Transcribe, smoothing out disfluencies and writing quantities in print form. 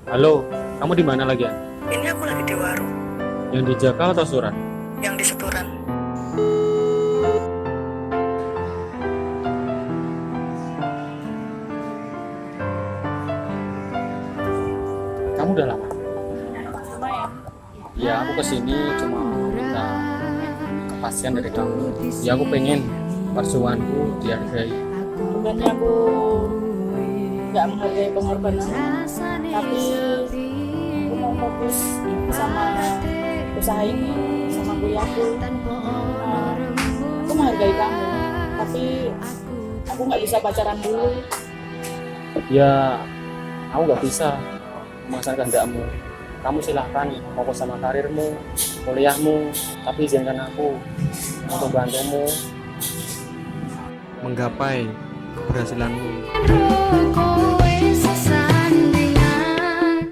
Halo, kamu di mana lagi ya? Ini aku lagi di warung, Yang di Jakal atau Surat? yang di Seturan. Kamu udah lama? Lumayan. Ya, aku kesini cuma minta kepastian dari kamu. Ya, aku pengen perjuanganku dihargai. Bukannya aku nggak menghargai pengorbanan, tapi aku mau fokus sama usaha ini, sama kuliahku. Aku menghargai kamu, tapi aku nggak bisa pacaran dulu. Ya, aku nggak bisa memaksakan kehendakmu. Kamu silahkan fokus sama karirmu, kuliahmu, tapi izinkan aku untuk bantumu menggapai keberhasilanmu.